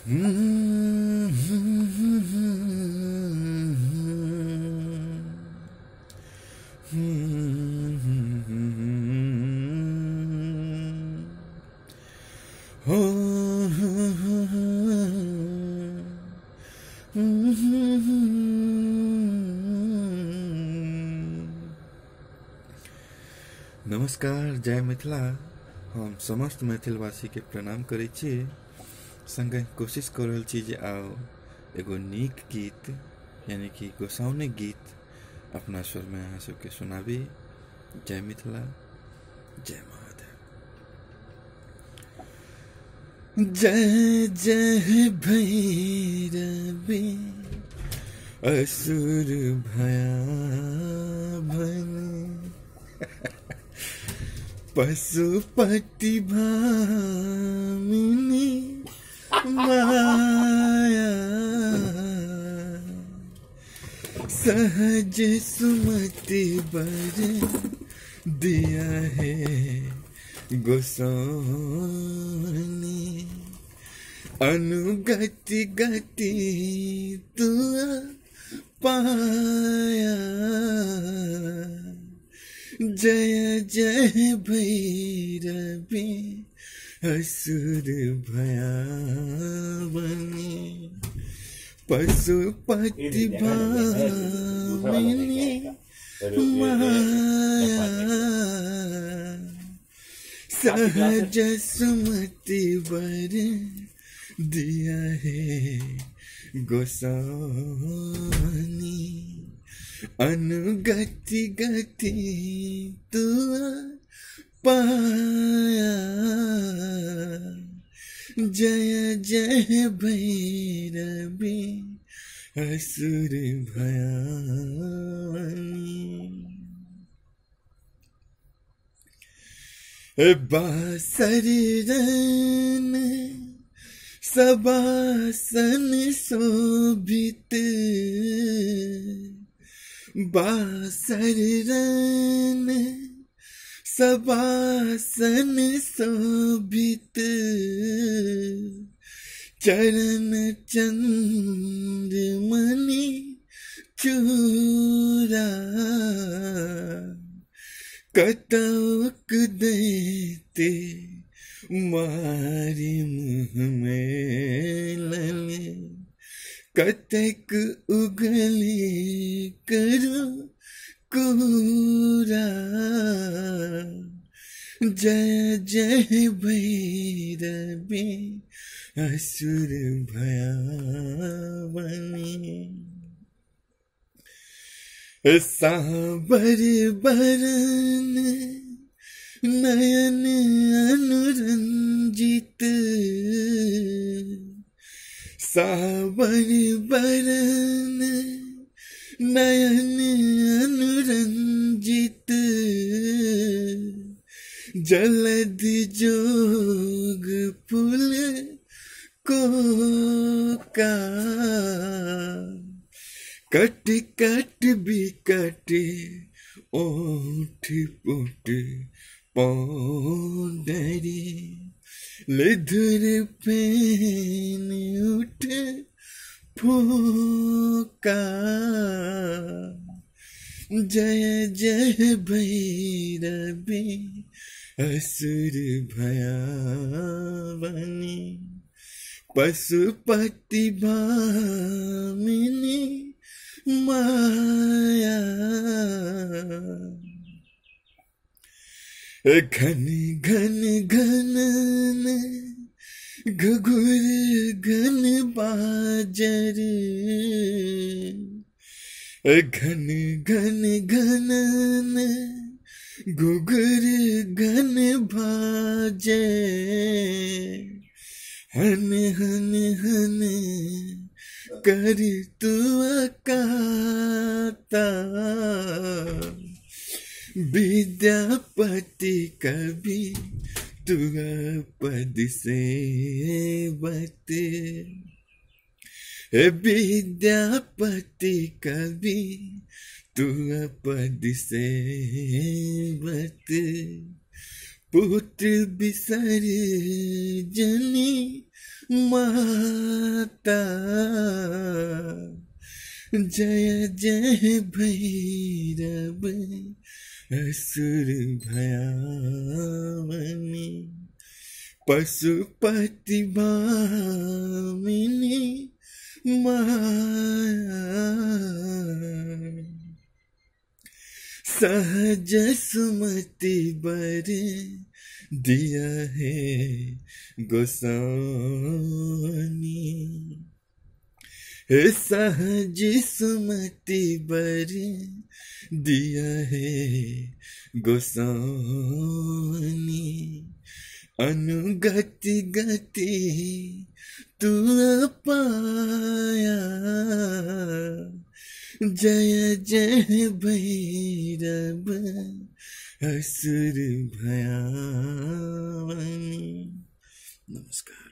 नमस्कार, जय मिथिला। हम समस्त मैथिलवासी के प्रणाम करै छी। संगे कोशिश कर रहल छी जे आओ एगो नीक गीत यानी कि गोसाउनी गीत अपना स्वर में अहाँ सबके सुनाबी। जय मिथिला, जय महादेव। जय जय भैरवी असुर भयाभन पशुपति भामिनी माया सहज सुमति बर दिया है गोसाउनी। अनुगति गति तू पाया। जय जय भैरवी असुर भयावनी पशुपति भामिनी माया सहज सुमति बर दिया है गोसाउनी। अनुगति गति तू पाया। जय जय भैरवी असुर भयावनी। बासरन सबासन शोभित बासरन सबासन शोभित चरण चंद्रमणि चूरा कतौक देते मारी मुँह में लले कतक उगली करो कोरा। जय जय भैरवी असुर भयावनी। सांबर बरन नयन अनुरंजित सांबर बरन नयन अनुरंजित जलद जोग फूल को का कट कट बिकट ओठ पुट पौंडरी लिधुर फेन उठ फूका। जय जय भैरवी असुर भयावनी पशुपति भामिनी माया। घन घन घनन घुघुर घन बाजर घन घन घनन घुघुर घन बाजे हन हन हन कर तू अकाता। विद्यापति कवि तू पद से बत विद्यापति कवि तू पद से बत। पुत्र बिसर जनी माता जय जय भैरव असुर भयावनी पशुपति भामिनी माया सहज सुमति बर दिया है गोसानी सहज सुमति बर दिया है गोसानी अनुगति गति तू पाया जय जय भैरव असुर भयावनी। नमस्कार।